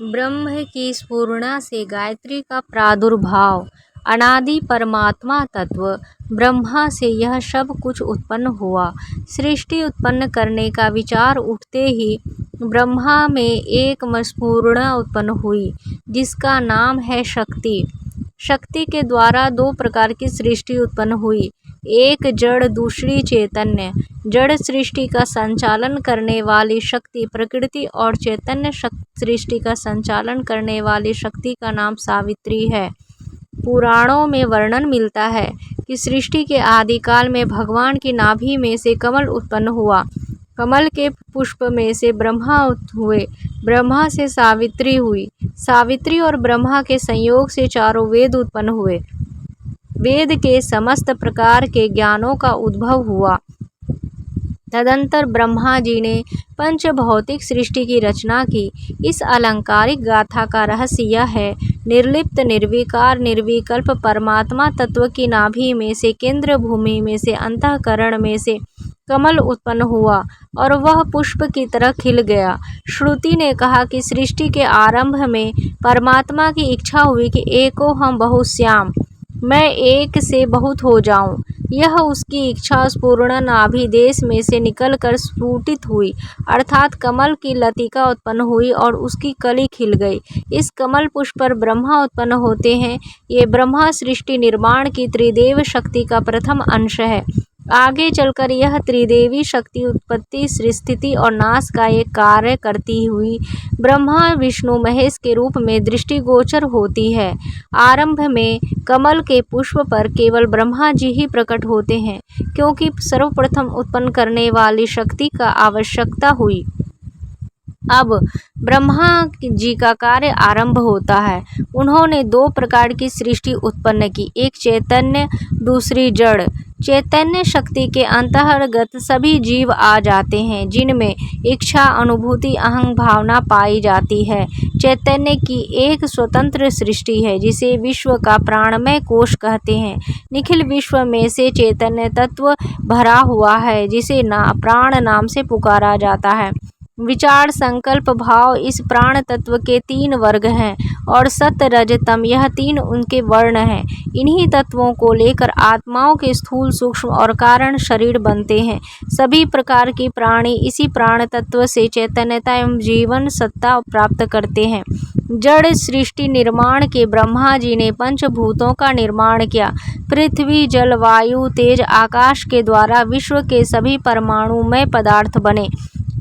ब्रह्म की स्फुरणा से गायत्री का प्रादुर्भाव, अनादि परमात्मा तत्व ब्रह्मा से यह सब कुछ उत्पन्न हुआ। सृष्टि उत्पन्न करने का विचार उठते ही ब्रह्मा में एक स्फुरणा उत्पन्न हुई, जिसका नाम है शक्ति। शक्ति के द्वारा दो प्रकार की सृष्टि उत्पन्न हुई, एक जड़, दूसरी चैतन्य। जड़ सृष्टि का संचालन करने वाली शक्ति प्रकृति और चैतन्य सृष्टि का संचालन करने वाली शक्ति का नाम सावित्री है। पुराणों में वर्णन मिलता है कि सृष्टि के आदिकाल में भगवान की नाभि में से कमल उत्पन्न हुआ। कमल के पुष्प में से ब्रह्मा हुए, ब्रह्मा से सावित्री हुई, सावित्री और ब्रह्मा के संयोग से चारों वेद उत्पन्न हुए। वेद के समस्त प्रकार के ज्ञानों का उद्भव हुआ। तदंतर ब्रह्मा जी ने पंच भौतिक सृष्टि की रचना की। इस अलंकारिक गाथा का रहस्य यह है, निर्लिप्त निर्विकार निर्विकल्प परमात्मा तत्व की नाभि में से, केंद्र भूमि में से, अंतःकरण में से कमल उत्पन्न हुआ और वह पुष्प की तरह खिल गया। श्रुति ने कहा कि सृष्टि के आरंभ में परमात्मा की इच्छा हुई कि एको हम बहुश्याम, मैं एक से बहुत हो जाऊं। यह उसकी इच्छा पूर्ण नाभि देश में से निकलकर स्फुटित हुई, अर्थात कमल की लतिका उत्पन्न हुई और उसकी कली खिल गई। इस कमल पुष्प पर ब्रह्मा उत्पन्न होते हैं। ये ब्रह्मा सृष्टि निर्माण की त्रिदेव शक्ति का प्रथम अंश है। आगे चलकर यह त्रिदेवी शक्ति उत्पत्ति, स्थिति और नाश का एक कार्य करती हुई ब्रह्मा विष्णु महेश के रूप में दृष्टिगोचर होती है। आरंभ में कमल के पुष्प पर केवल ब्रह्मा जी ही प्रकट होते हैं, क्योंकि सर्वप्रथम उत्पन्न करने वाली शक्ति का आवश्यकता हुई। अब ब्रह्मा जी का कार्य आरंभ होता है। उन्होंने दो प्रकार की सृष्टि उत्पन्न की, एक चैतन्य, दूसरी जड़। चैतन्य शक्ति के अंतर्गत सभी जीव आ जाते हैं, जिनमें इच्छा, अनुभूति, अहं भावना पाई जाती है। चैतन्य की एक स्वतंत्र सृष्टि है, जिसे विश्व का प्राणमय कोश कहते हैं। निखिल विश्व में से चैतन्य तत्व भरा हुआ है, जिसे प्राण नाम से पुकारा जाता है। विचार, संकल्प, भाव इस प्राण तत्व के तीन वर्ग हैं और सत, रज, तम यह तीन उनके वर्ण हैं। इन्हीं तत्वों को लेकर आत्माओं के स्थूल, सूक्ष्म और कारण शरीर बनते हैं। सभी प्रकार की प्राणी इसी प्राण तत्व से चैतन्यता एवं जीवन सत्ता प्राप्त करते हैं। जड़ सृष्टि निर्माण के ब्रह्मा जी ने पंचभूतों का निर्माण किया। पृथ्वी, जल, वायु, तेज, आकाश के द्वारा विश्व के सभी परमाणुमय पदार्थ बने।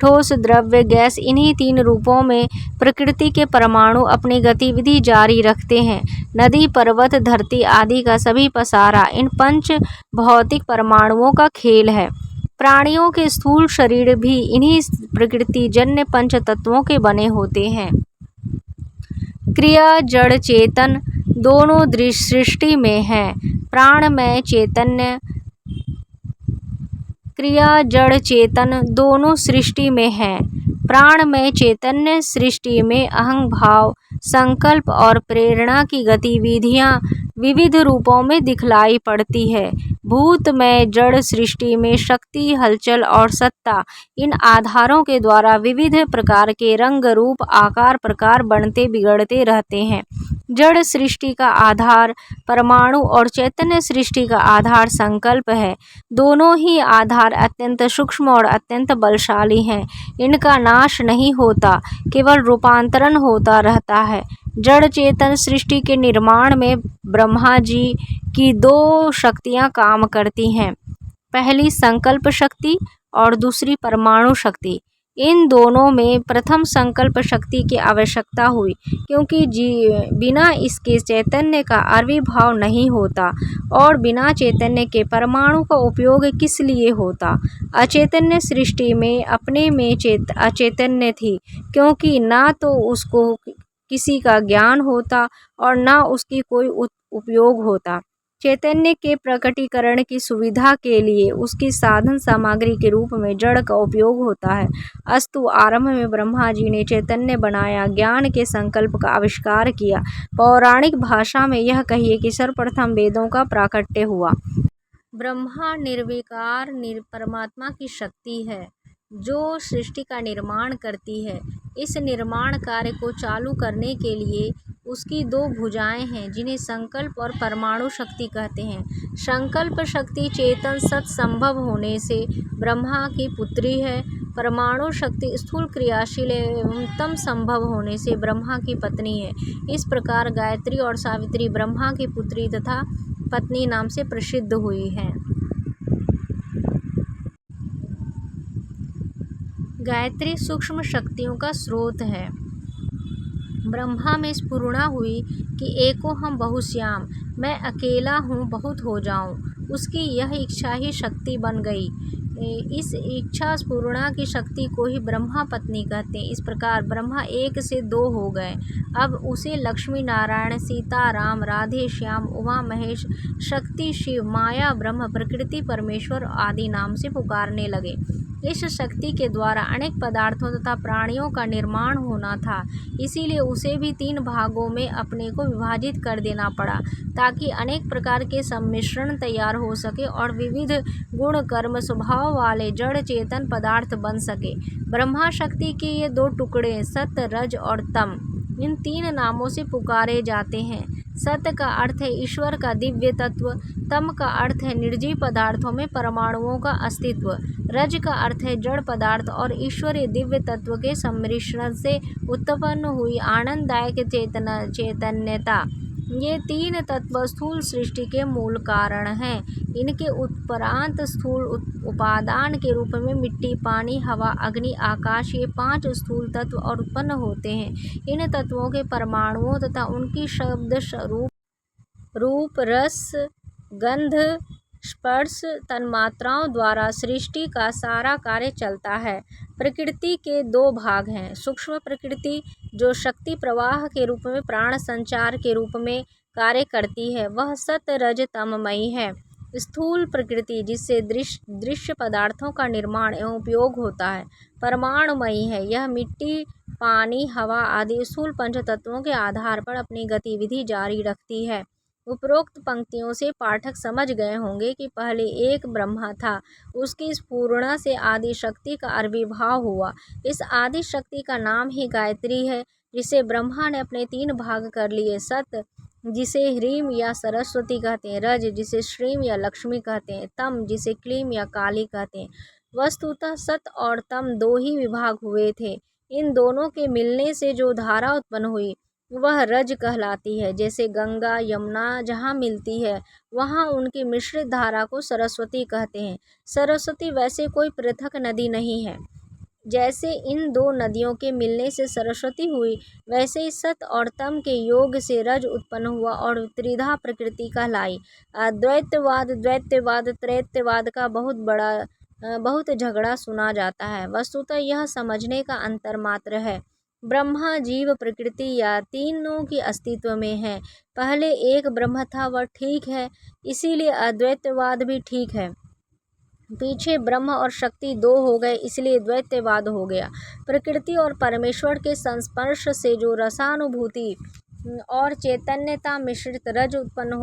ठोस, द्रव्य, गैस इन्हीं तीन रूपों में प्रकृति के परमाणु अपनी गतिविधि जारी रखते हैं। नदी, पर्वत, धरती आदि का सभी पसारा इन पंच भौतिक परमाणुओं का खेल है। प्राणियों के स्थूल शरीर भी इन्हीं प्रकृति जन्य पंच तत्वों के बने होते हैं। क्रिया, जड़, चेतन दोनों सृष्टि में हैं। प्राणमय चैतन्य, क्रिया, जड़, चेतन दोनों सृष्टि में हैं। प्राणमय चैतन्य सृष्टि में अहं भाव, संकल्प और प्रेरणा की गतिविधियां विविध रूपों में दिखलाई पड़ती है। भूतमय जड़ सृष्टि में शक्ति, हलचल और सत्ता इन आधारों के द्वारा विविध प्रकार के रंग, रूप, आकार, प्रकार बनते बिगड़ते रहते हैं। जड़ सृष्टि का आधार परमाणु और चैतन्य सृष्टि का आधार संकल्प है। दोनों ही आधार अत्यंत सूक्ष्म और अत्यंत बलशाली हैं। इनका नाश नहीं होता, केवल रूपांतरण होता रहता है। जड़ चेतन सृष्टि के निर्माण में ब्रह्मा जी की दो शक्तियां काम करती हैं, पहली संकल्प शक्ति और दूसरी परमाणु शक्ति। इन दोनों में प्रथम संकल्प शक्ति की आवश्यकता हुई, क्योंकि बिना इसके चैतन्य का आविर्भाव नहीं होता और बिना चैतन्य के परमाणु का उपयोग किस लिए होता। अचैतन्य सृष्टि में अपने में अचैतन्य थी, क्योंकि ना तो उसको किसी का ज्ञान होता और ना उसकी कोई उपयोग होता। चैतन्य के प्रकटीकरण की सुविधा के लिए उसकी साधन सामग्री के रूप में जड़ का उपयोग होता है। अस्तु आरंभ में ब्रह्मा जी ने चैतन्य बनाया, ज्ञान के संकल्प का आविष्कार किया। पौराणिक भाषा में यह कहिए कि सर्वप्रथम वेदों का प्राकट्य हुआ। ब्रह्मा निर्विकार परमात्मा की शक्ति है। जो सृष्टि का निर्माण करती है। इस निर्माण कार्य को चालू करने के लिए उसकी दो भुजाएं हैं, जिन्हें संकल्प और परमाणु शक्ति कहते हैं। संकल्प शक्ति चेतन सत संभव होने से ब्रह्मा की पुत्री है। परमाणु शक्ति स्थूल क्रियाशील एवं तम संभव होने से ब्रह्मा की पत्नी है। इस प्रकार गायत्री और सावित्री ब्रह्मा की पुत्री तथा पत्नी नाम से प्रसिद्ध हुई हैं। गायत्री सूक्ष्म शक्तियों का स्रोत है। ब्रह्मा में स्फुरणा हुई कि एको हम बहुश्याम, मैं अकेला हूँ बहुत हो जाऊँ। उसकी यह इच्छा ही शक्ति बन गई। इस इच्छा स्फुरणा की शक्ति को ही ब्रह्मा पत्नी कहते हैं। इस प्रकार ब्रह्मा एक से दो हो गए। अब उसे लक्ष्मी नारायण, सीता राम, राधे श्याम, उमा महेश, शक्ति शिव, माया ब्रह्म, प्रकृति परमेश्वर आदि नाम से पुकारने लगे। इस शक्ति के द्वारा अनेक पदार्थों तथा प्राणियों का निर्माण होना था, इसीलिए उसे भी 3 भागों में अपने को विभाजित कर देना पड़ा, ताकि अनेक प्रकार के सम्मिश्रण तैयार हो सके और विविध गुण कर्म स्वभाव वाले जड़ चेतन पदार्थ बन सके। ब्रह्मा शक्ति के ये 2 टुकड़े सत, रज और तम इन 3 नामों से पुकारे जाते हैं। सत्य का अर्थ है ईश्वर का दिव्य तत्व, तम का अर्थ है निर्जीव पदार्थों में परमाणुओं का अस्तित्व, रज का अर्थ है जड़ पदार्थ और ईश्वरीय दिव्य तत्व के सम्मिश्रण से उत्पन्न हुई आनंददायक चैतन्यता। ये 3 तत्व स्थूल सृष्टि के मूल कारण हैं। इनके उपरांत स्थूल उपादान के रूप में मिट्टी, पानी, हवा, अग्नि, आकाश ये 5 स्थूल तत्व और उत्पन्न होते हैं। इन तत्वों के परमाणुओं तथा उनकी शब्द रूप, रस, गंध, स्पर्श तन्मात्राओं द्वारा सृष्टि का सारा कार्य चलता है। प्रकृति के 2 भाग हैं। सूक्ष्म प्रकृति जो शक्ति प्रवाह के रूप में प्राण संचार के रूप में कार्य करती है, वह सत रज तममयी है। स्थूल प्रकृति जिससे दृश्य पदार्थों का निर्माण एवं उपयोग होता है, परमाणुमयी है। यह मिट्टी, पानी, हवा आदि स्थूल पंच तत्वों के आधार पर अपनी गतिविधि जारी रखती है। उपरोक्त पंक्तियों से पाठक समझ गए होंगे कि पहले एक ब्रह्मा था, उसकी स्फुरणा से आदि शक्ति का आविर्भाव हुआ। इस आदि शक्ति का नाम ही गायत्री है, जिसे ब्रह्मा ने अपने 3 भाग कर लिए। सत जिसे ह्रीम या सरस्वती कहते हैं, रज जिसे श्रीम या लक्ष्मी कहते हैं, तम जिसे क्लीम या काली कहते हैं। वस्तुतः सत और तम 2 ही विभाग हुए थे। इन दोनों के मिलने से जो धारा उत्पन्न हुई वह रज कहलाती है। जैसे गंगा यमुना जहाँ मिलती है वहाँ उनकी मिश्रित धारा को सरस्वती कहते हैं। सरस्वती वैसे कोई पृथक नदी नहीं है। जैसे इन 2 नदियों के मिलने से सरस्वती हुई, वैसे ही सत और तम के योग से रज उत्पन्न हुआ और त्रिधा प्रकृति कहलाई। द्वैतवाद, द्वैतवाद, त्रैतवाद का बहुत झगड़ा सुना जाता है। वस्तुतः यह समझने का अंतर मात्र है। ब्रह्मा, जीव, प्रकृति या तीनों की अस्तित्व में है। पहले एक ब्रह्म था, वह ठीक है, इसीलिए अद्वैतवाद भी ठीक है। पीछे ब्रह्म और शक्ति 2 हो गए, इसलिए द्वैतवाद हो गया। प्रकृति और परमेश्वर के संस्पर्श से जो रसानुभूति और चैतन्यता मिश्रित रज उत्पन्न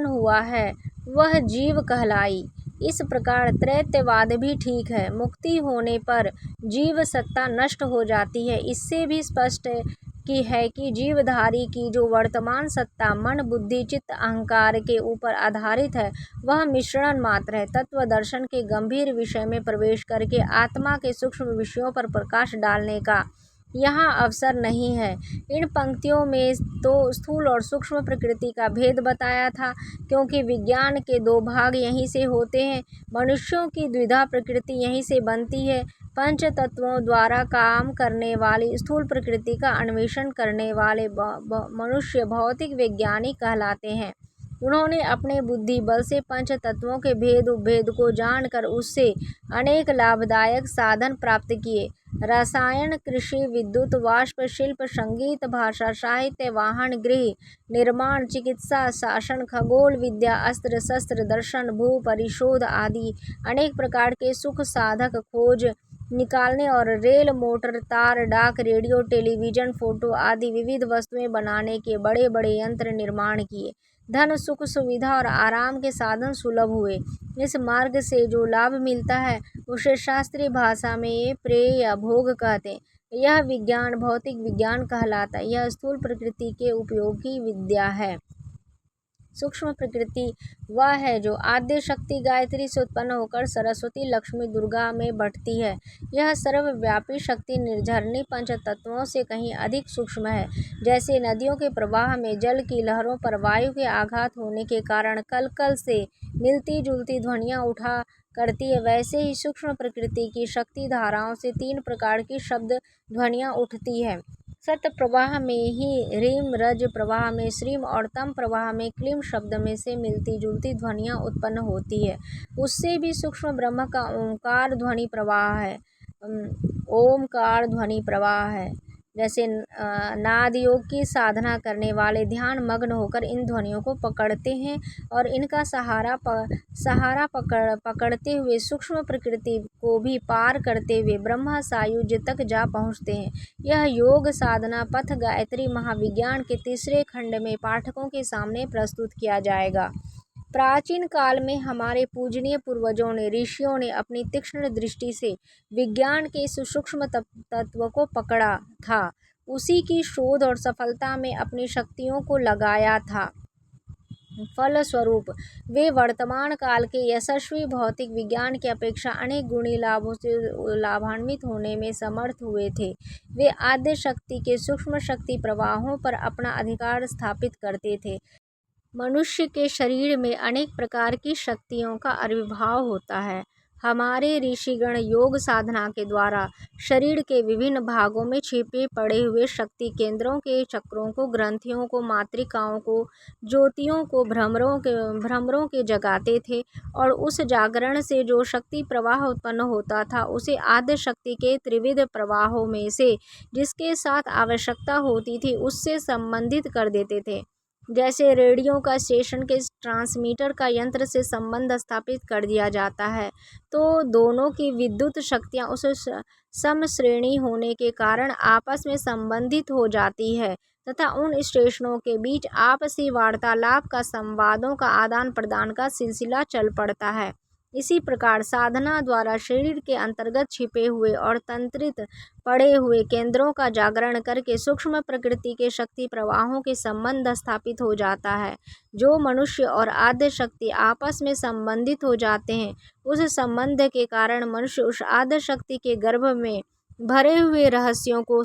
हुआ है वह जीव कहलाई। इस प्रकार त्रैतवाद भी ठीक है। मुक्ति होने पर जीव सत्ता नष्ट हो जाती है। इससे भी स्पष्ट है कि जीवधारी की जो वर्तमान सत्ता मन, बुद्धि, चित्त, अहंकार के ऊपर आधारित है, वह मिश्रण मात्र है। तत्व दर्शन के गंभीर विषय में प्रवेश करके आत्मा के सूक्ष्म विषयों पर प्रकाश डालने का यहाँ अवसर नहीं है। इन पंक्तियों में तो स्थूल और सूक्ष्म प्रकृति का भेद बताया था, क्योंकि विज्ञान के 2 भाग यहीं से होते हैं। मनुष्यों की द्विधा प्रकृति यहीं से बनती है। पंच तत्वों द्वारा काम करने वाली स्थूल प्रकृति का अन्वेषण करने वाले मनुष्य भौतिक वैज्ञानिक कहलाते हैं। उन्होंने अपने बुद्धि बल से पंच तत्वों के भेद उपभेद को जानकर उससे अनेक लाभदायक साधन प्राप्त किए। रसायन, कृषि, विद्युत, वाष्प, शिल्प, संगीत, भाषा, साहित्य, वाहन, गृह निर्माण, चिकित्सा, शासन, खगोल विद्या, अस्त्र शस्त्र, दर्शन, भू परिशोध आदि अनेक प्रकार के सुख साधक खोज निकालने और रेल, मोटर, तार, डाक, रेडियो, टेलीविजन, फोटो आदि विविध वस्तुएं बनाने के बड़े बड़े यंत्र निर्माण किए। धन, सुख, सुविधा और आराम के साधन सुलभ हुए। इस मार्ग से जो लाभ मिलता है उसे शास्त्रीय भाषा में प्रेय या भोग कहते हैं। यह विज्ञान भौतिक विज्ञान कहलाता है। यह स्थूल प्रकृति के उपयोग की विद्या है। सूक्ष्म प्रकृति वह है जो आद्य शक्ति गायत्री से उत्पन्न होकर सरस्वती, लक्ष्मी, दुर्गा में बढ़ती है। यह सर्वव्यापी शक्ति निर्झरणी पंच तत्वों से कहीं अधिक सूक्ष्म है। जैसे नदियों के प्रवाह में जल की लहरों पर वायु के आघात होने के कारण कल कल से मिलती जुलती ध्वनियाँ उठा करती है, वैसे ही सूक्ष्म प्रकृति की शक्ति धाराओं से 3 प्रकार की शब्द ध्वनियाँ उठती है। सत प्रवाह में ही ह्रीम, रज प्रवाह में श्रीम और तम प्रवाह में क्लीम शब्द में से मिलती जुलती ध्वनियाँ उत्पन्न होती है। उससे भी सूक्ष्म ब्रह्म का ओंकार ध्वनि प्रवाह है। ओमकार ध्वनि प्रवाह है। जैसे नाद योग की साधना करने वाले ध्यान मग्न होकर इन ध्वनियों को पकड़ते हैं और इनका सहारा पकड़ते हुए सूक्ष्म प्रकृति को भी पार करते हुए ब्रह्मा सायुज्य तक जा पहुँचते हैं। यह योग साधना पथ गायत्री महाविज्ञान के तीसरे खंड में पाठकों के सामने प्रस्तुत किया जाएगा। प्राचीन काल में हमारे पूजनीय पूर्वजों ने, ऋषियों ने अपनी तीक्ष्ण दृष्टि से विज्ञान के इस सूक्ष्म तत्व को पकड़ा था, उसी की शोध और सफलता में अपनी शक्तियों को लगाया था। फलस्वरूप वे वर्तमान काल के यशस्वी भौतिक विज्ञान की अपेक्षा अनेक गुणी लाभों से लाभान्वित होने में समर्थ हुए थे। वे आद्य शक्ति के सूक्ष्म शक्ति प्रवाहों पर अपना अधिकार स्थापित करते थे। मनुष्य के शरीर में अनेक प्रकार की शक्तियों का आविर्भाव होता है। हमारे ऋषिगण योग साधना के द्वारा शरीर के विभिन्न भागों में छिपे पड़े हुए शक्ति केंद्रों के चक्रों को, ग्रंथियों को, मातृकाओं को, ज्योतियों को, भ्रमरों के जगाते थे और उस जागरण से जो शक्ति प्रवाह उत्पन्न होता था उसे आद्य शक्ति के त्रिविध प्रवाहों में से जिसके साथ आवश्यकता होती थी उससे संबंधित कर देते थे। जैसे रेडियो का स्टेशन के ट्रांसमीटर का यंत्र से संबंध स्थापित कर दिया जाता है, तो दोनों की विद्युत शक्तियाँ उस समश्रेणी होने के कारण आपस में संबंधित हो जाती है तथा उन स्टेशनों के बीच आपसी वार्तालाप का, संवादों का आदान प्रदान का सिलसिला चल पड़ता है। इसी प्रकार साधना द्वारा शरीर के अंतर्गत छिपे हुए और तंत्रित पड़े हुए केंद्रों का जागरण करके सूक्ष्म प्रकृति के शक्ति प्रवाहों के संबंध स्थापित हो जाता है। जो मनुष्य और आद्य शक्ति आपस में संबंधित हो जाते हैं, उस संबंध के कारण मनुष्य उस आद्य शक्ति के गर्भ में भरे हुए रहस्यों को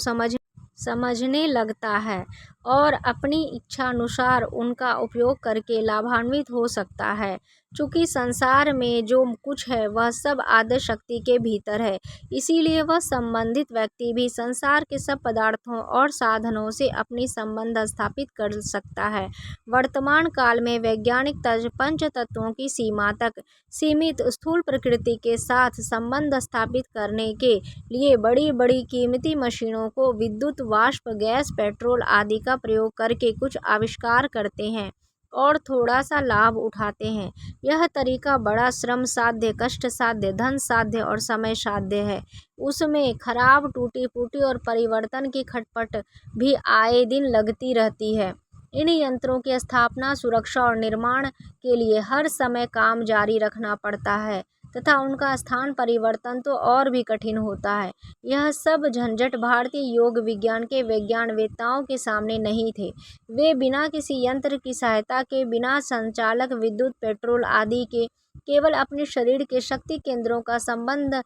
समझने लगता है और अपनी इच्छानुसार उनका उपयोग करके लाभान्वित हो सकता है। चूँकि संसार में जो कुछ है वह सब आद्य शक्ति के भीतर है, इसीलिए वह संबंधित व्यक्ति भी संसार के सब पदार्थों और साधनों से अपनी संबंध स्थापित कर सकता है। वर्तमान काल में वैज्ञानिक पंच तत्वों की सीमा तक सीमित स्थूल प्रकृति के साथ संबंध स्थापित करने के लिए बड़ी बड़ी कीमती मशीनों को विद्युत, वाष्प, गैस, पेट्रोल आदि का प्रयोग करके कुछ आविष्कार करते हैं और थोड़ा सा लाभ उठाते हैं। यह तरीका बड़ा श्रम साध्य, कष्ट साध्य, धन साध्य और समय साध्य है। उसमें खराब, टूटी फूटी और परिवर्तन की खटपट भी आए दिन लगती रहती है। इन यंत्रों की स्थापना, सुरक्षा और निर्माण के लिए हर समय काम जारी रखना पड़ता है तथा उनका स्थान परिवर्तन तो और भी कठिन होता है। यह सब झंझट भारतीय योग विज्ञान के वैज्ञानवेत्ताओं के सामने नहीं थे। वे बिना किसी यंत्र की सहायता के, बिना संचालक, विद्युत, पेट्रोल आदि के केवल अपने शरीर के शक्ति केंद्रों का संबंध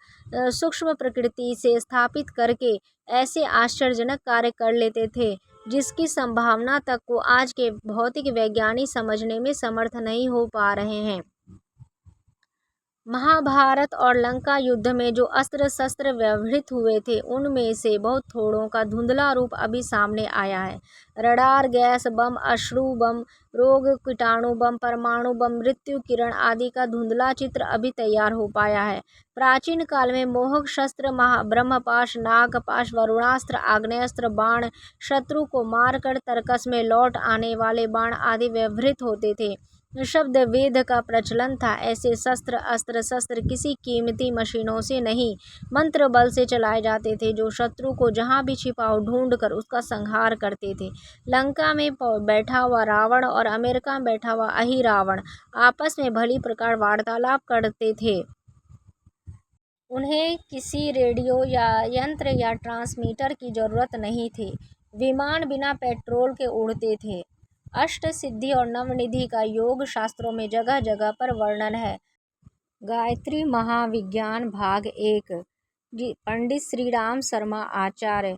सूक्ष्म प्रकृति से स्थापित करके ऐसे आश्चर्यजनक कार्य कर लेते थे जिसकी संभावना तक को आज के भौतिक वैज्ञानिक समझने में समर्थ नहीं हो पा रहे हैं। महाभारत और लंका युद्ध में जो अस्त्र शस्त्र व्यवहृत हुए थे उनमें से बहुत थोड़ों का धुंधला रूप अभी सामने आया है। रडार, गैस बम, अश्रु बम, रोग कीटाणु बम, परमाणु बम, मृत्यु किरण आदि का धुंधला चित्र अभी तैयार हो पाया है। प्राचीन काल में मोहक शस्त्र ब्रह्मपाश, नागपाश, वरुणास्त्र, आग्नेयास्त्र, बाण, शत्रु को मारकर तर्कस में लौट आने वाले बाण आदि व्यवहृत होते थे। शब्द वेद का प्रचलन था। ऐसे अस्त्र शस्त्र किसी कीमती मशीनों से नहीं, मंत्र बल से चलाए जाते थे, जो शत्रु को जहां भी छिपा ढूंढ कर उसका संहार करते थे। लंका में बैठा हुआ रावण और अमेरिका में बैठा हुआ अहिरावण आपस में भली प्रकार वार्तालाप करते थे। उन्हें किसी रेडियो या यंत्र या ट्रांसमीटर की जरूरत नहीं थी। विमान बिना पेट्रोल के उड़ते थे। अष्ट सिद्धि और नवनिधि का योग शास्त्रों में जगह जगह पर वर्णन है। गायत्री महाविज्ञान भाग 1 पंडित श्री राम शर्मा आचार्य